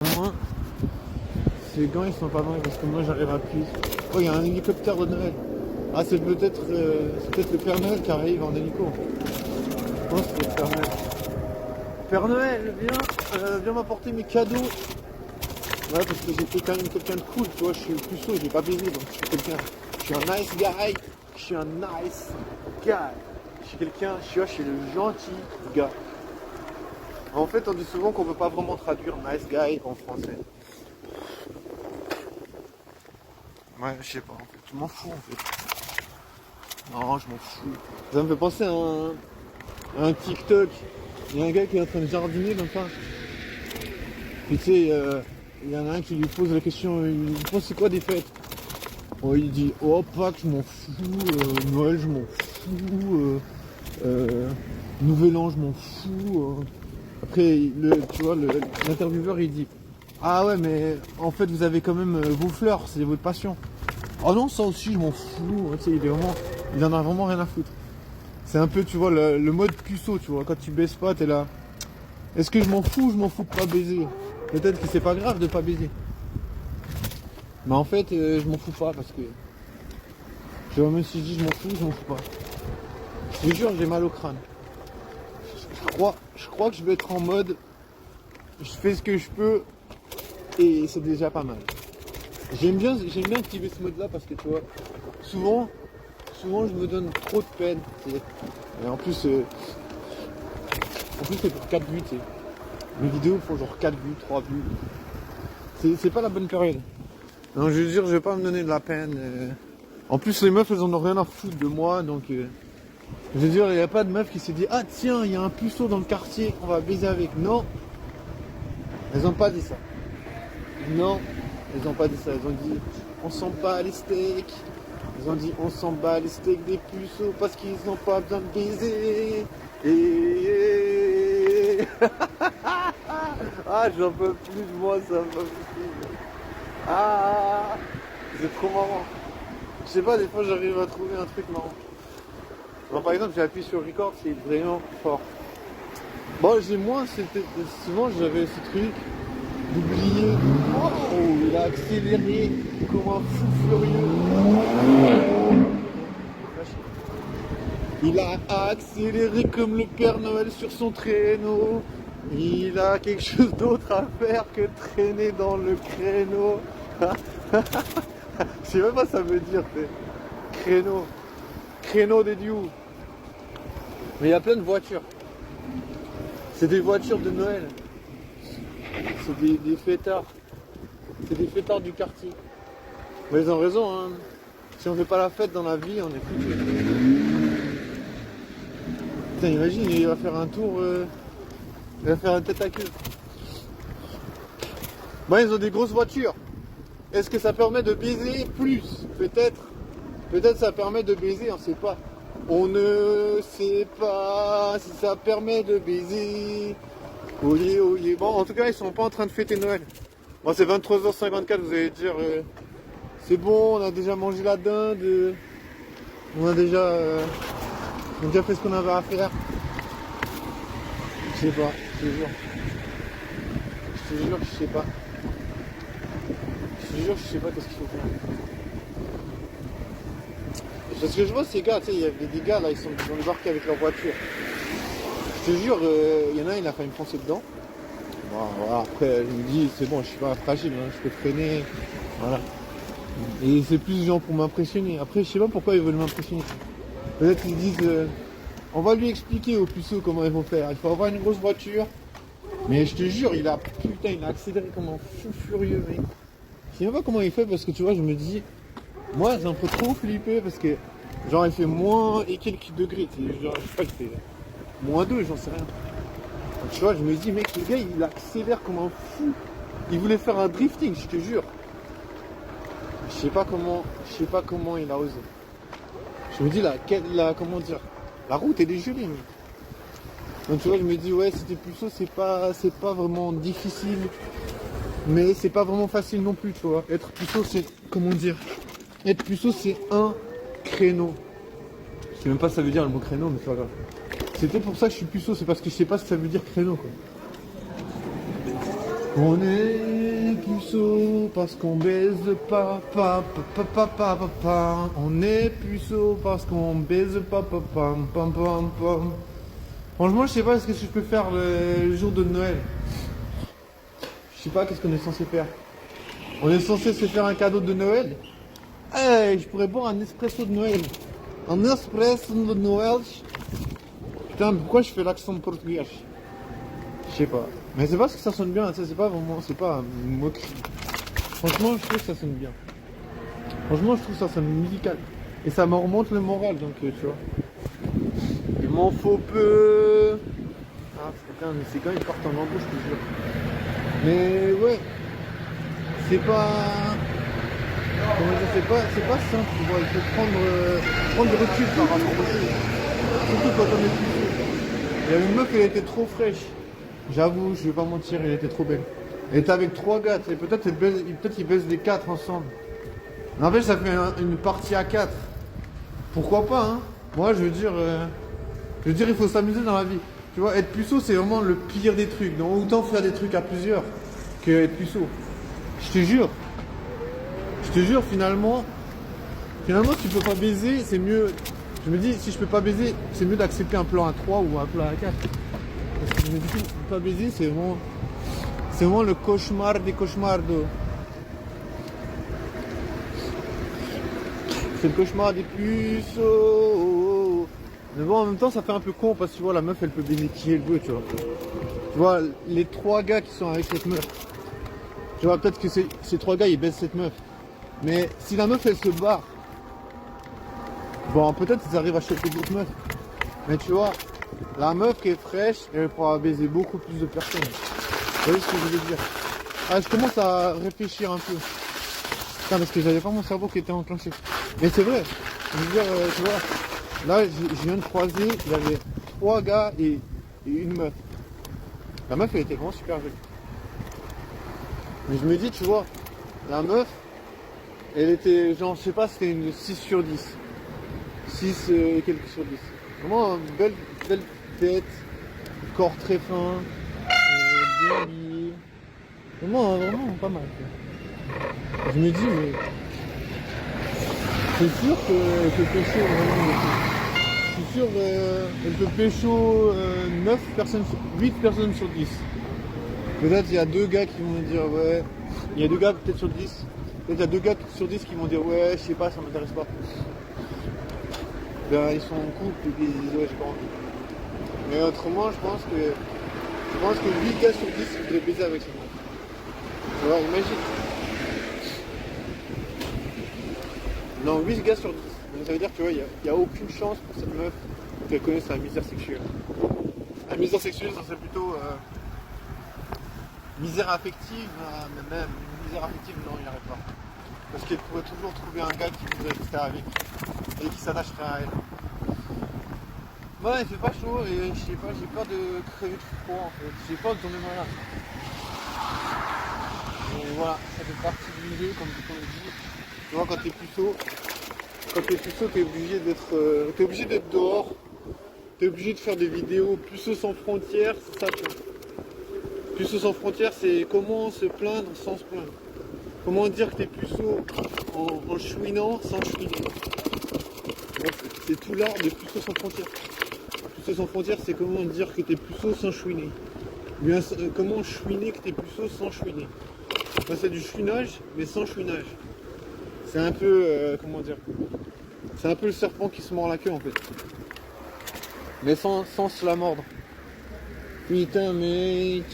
Moi, ces gants ils sont pas mal parce que moi j'arrive à plus. Oh, il y a un hélicoptère de Noël. Ah, c'est peut-être le Père Noël qui arrive en hélico. Je pense que c'est le Père Noël. Père Noël, viens m'apporter mes cadeaux. Ouais, parce que j'étais quand même quelqu'un de cool, tu vois, je suis puceau, j'ai pas baisé, donc je suis un nice guy. Je suis un nice guy. Je suis je suis le gentil gars. En fait, on dit souvent qu'on ne peut pas vraiment traduire nice guy en français. Ouais, je sais pas, en fait. Je m'en fous, en fait. Non, je m'en fous. Ça me fait penser à un TikTok. Il y a un gars qui est en train de jardiner, comme ça. Puis tu sais, il y en a un qui lui pose la question, il pense c'est quoi des fêtes? Oh, il dit, oh Pâques, je m'en fous, Noël, je m'en fous, Nouvel An, je m'en fous. Après, tu vois, l'intervieweur, il dit, ah ouais, mais en fait, vous avez quand même vos fleurs, c'est votre passion. Oh non, ça aussi, je m'en fous. Tu sais, il en a vraiment rien à foutre. C'est un peu, tu vois, le mode puceau, tu vois, quand tu baises pas, t'es là. Est-ce que je m'en fous ou je m'en fous de pas baiser? Peut-être que c'est pas grave de pas baiser. Mais en fait, je m'en fous pas parce que, tu vois, même si je dis je m'en fous, je m'en fous pas. Je te jure, j'ai mal au crâne. Je crois que je vais être en mode, je fais ce que je peux et c'est déjà pas mal. J'aime bien activer ce mode là parce que tu vois, souvent je me donne trop de peine. Et en plus c'est pour 4 vues, tu sais. Mes vidéos font genre 4 vues, 3 vues. C'est pas la bonne période. Non, je veux dire, je vais pas me donner de la peine. En plus les meufs elles en ont rien à foutre de moi, donc je veux dire, il n'y a pas de meuf qui s'est dit, ah tiens, il y a un puceau dans le quartier, on va baiser avec. Non, elles ont pas dit ça. Non, elles ont pas dit ça. Elles ont dit, on s'en bat les steaks. Ils ont dit, on s'en bat les steaks des puceaux parce qu'ils n'ont pas besoin de baiser. Ah, j'en peux plus de moi, ça va pas possible. Ah, c'est trop marrant. Je sais pas, des fois j'arrive à trouver un truc marrant. Bon, par exemple, j'ai appuyé sur record, c'est vraiment fort. Bon, souvent j'avais ce truc d'oublier. Oh, il a accéléré comme un fou furieux. Il a accéléré comme le Père Noël sur son traîneau. Il a quelque chose d'autre à faire que traîner dans le créneau. Je sais même pas ça veut dire, créneau. Créneau des dieux. Mais il y a plein de voitures. C'est des voitures de Noël. C'est des fêtards. C'est des fêtards du quartier. Mais ils ont raison, hein. Si on fait pas la fête dans la vie, on est foutu. Putain, imagine, il va faire un tour, il va faire un tête à queue. Bon, ils ont des grosses voitures. Est-ce que ça permet de baiser plus? Peut-être. Peut-être ça permet de baiser, on sait pas. On ne sait pas si ça permet de baiser. Oyez, oyez. Bon, en tout cas, ils sont pas en train de fêter Noël. Bon, c'est 23h54, vous allez dire, c'est bon, on a déjà mangé la dinde, on a déjà fait ce qu'on avait à faire. Je sais pas, je te jure. Je te jure que je sais pas. Je te jure que je sais pas qu'est-ce qu'il faut faire. Parce que je vois ces gars, tu sais, il y a des gars là, ils ont débarqué avec leur voiture. Je te jure, il y en a un, il a failli me foncer dedans. Bon, voilà, après, je me dis, c'est bon, je suis pas fragile, hein, je peux freiner. Voilà. Et c'est plus genre pour m'impressionner. Après, je sais pas pourquoi ils veulent m'impressionner. Peut-être qu'ils disent, on va lui expliquer aux puceaux comment ils vont faire. Il faut avoir une grosse voiture. Mais je te jure, il a accéléré comme un fou furieux, mec. Je sais même pas comment il fait parce que tu vois, je me dis, moi, j'ai un peu trop flippé parce que, genre, il fait moins et quelques degrés. Genre, je sais pas, il fait -2, j'en sais rien. Donc, tu vois, je me dis, mec, le gars, il accélère comme un fou. Il voulait faire un drifting, je te jure. Je sais pas comment il a osé. Je me dis, comment dire, la route, elle est gelée, mec. Donc, tu vois, je me dis, ouais, c'était puceau, c'est pas vraiment difficile. Mais c'est pas vraiment facile non plus, tu vois. Être puceau, c'est, comment dire, être puceau, c'est un créneau. Je sais même pas ce que ça veut dire le mot créneau, mais c'est pas grave. C'était pour ça que je suis puceau, c'est parce que je sais pas ce que ça veut dire créneau, quoi. On est puceau parce qu'on baise pas, pa, pa, pa, pa, pa, pa. On est puceau parce qu'on baise pas, pa, pam, pam, pam, pam. Franchement, je sais pas ce que je peux faire le jour de Noël. Je sais pas qu'est-ce qu'on est censé faire. On est censé se faire un cadeau de Noël. Hey, je pourrais boire un espresso de Noël. Un espresso de Noël. Putain, pourquoi je fais l'accent portugais? Je sais pas. Mais c'est parce que ça sonne bien, c'est pas vraiment, c'est pas une moquerie. Franchement, je trouve que ça sonne bien. Franchement, je trouve que ça sonne musical. Et ça me remonte le moral, donc tu vois. Il m'en faut peu. Ah putain, mais c'est quand ils partent en embauche, je te jure. Mais ouais, c'est pas... Comment dire, c'est pas simple, tu vois. Il faut prendre du recul par rapport aux choses. Surtout quand on est plus vieux. Il y avait une meuf, elle était trop fraîche. J'avoue, je vais pas mentir, elle était trop belle. Elle était avec 3 gars, et peut-être ils baissent les 4 ensemble. En fait, ça fait une partie à 4. Pourquoi pas, hein? Moi, je veux dire, il faut s'amuser dans la vie. Tu vois, être puceau, c'est vraiment le pire des trucs. Donc, autant faire des trucs à plusieurs que être puceau. Je te jure. Je te jure, finalement, si tu peux pas baiser, c'est mieux. Je me dis, si je peux pas baiser, c'est mieux d'accepter un plan à 3 ou un plan à 4. Parce que je me dis, pas baiser, c'est vraiment le cauchemar des cauchemars. C'est le cauchemar des puceaux. Mais bon, en même temps, ça fait un peu con parce que tu vois, la meuf, elle peut baiser qui elle veut, tu vois. Tu vois, les 3 gars qui sont avec cette meuf. Tu vois, peut-être que ces 3 gars, ils baisent cette meuf. Mais si la meuf, elle se barre, bon, peut-être qu'ils arrivent à choper d'autres meufs. Mais tu vois, la meuf qui est fraîche, elle pourra baiser beaucoup plus de personnes. Vous voyez ce que je veux dire? Ah, je commence à réfléchir un peu. Putain, parce que j'avais pas mon cerveau qui était enclenché. Mais c'est vrai. Je veux dire, tu vois, là, je viens de croiser, il y avait 3 gars et une meuf. La meuf, elle était vraiment super jolie. Mais je me dis, tu vois, la meuf, elle était, genre, je sais pas, c'était une 6 sur 10. 6 et quelques sur 10. Vraiment, belle tête, corps très fin, bien habillé. Vraiment pas mal. Quoi. Je me dis, mais c'est sûr qu'elle peut pécho vraiment. Je suis sûr qu'elle peut pécho 8 personnes sur 10. Peut-être il y a 2 gars qui vont me dire ouais. Il y a 2 gars peut-être sur 10. Peut-être il y a 2 gars sur 10 qui vont dire ouais, je sais pas, ça m'intéresse pas. Ben, ils sont en couple et puis ils disent ouais, j'ai pas envie. Mais autrement, je pense que 8 gars sur 10 voudraient baiser avec cette meuf. Tu vois, imagine. Non, 8 gars sur 10. Donc ça veut dire que tu vois, il n'y a aucune chance pour cette meuf qu'elle connaisse la misère sexuelle. La misère sexuelle, ça serait plutôt misère affective, mais même misère affective, non, il n'y aurait pas. Parce qu'elle pourrait toujours trouver un gars qui voudrait rester avec et qui s'attacherait à elle. Moi, il fait pas chaud et je sais pas, j'ai peur de crever de froid en fait. J'ai peur de tomber malade. Et voilà, ça fait partie du jeu, comme on le dit. Tu vois, quand t'es puceau, t'es obligé d'être dehors. T'es obligé de faire des vidéos. Puceau sans frontières, c'est ça, tu vois. Puceau sans frontières, c'est comment se plaindre sans se plaindre. Comment dire que t'es puceau en chouinant sans chouiner. C'est tout l'art de puceau sans frontières. Puceau sans frontières, c'est comment dire que t'es puceau sans chouiner. Bien, comment chouiner que t'es puceau sans chouiner. Enfin, c'est du chouinage, mais sans chouinage. C'est un peu, comment dire, c'est un peu le serpent qui se mord la queue en fait. Mais sans se la mordre. Putain, mais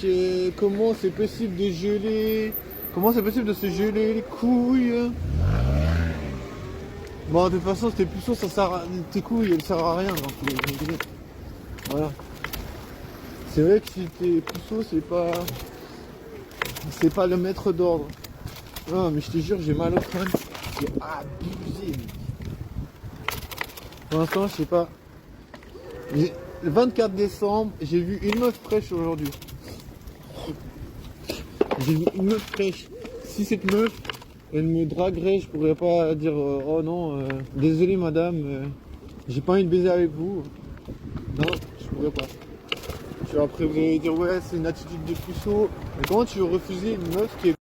comment c'est possible de geler? Comment c'est possible de se geler les couilles? Bon, de toute façon, tes puceaux, ça sert à... tes couilles, elles servent à rien. Donc, voilà. C'est vrai que si t'es puceau, c'est pas le maître d'ordre. Non, mais je te jure, j'ai mal au crâne. C'est abusé, mec. Pour l'instant, je sais pas. Le 24 décembre, j'ai vu une meuf fraîche aujourd'hui. J'ai vu une meuf fraîche. Si cette meuf, elle me draguerait, je pourrais pas dire oh non, désolé madame, j'ai pas envie de baiser avec vous. Non, je pourrais pas. Tu vas après vous allez dire ouais c'est une attitude de puceau. Mais comment tu veux refuser une meuf qui est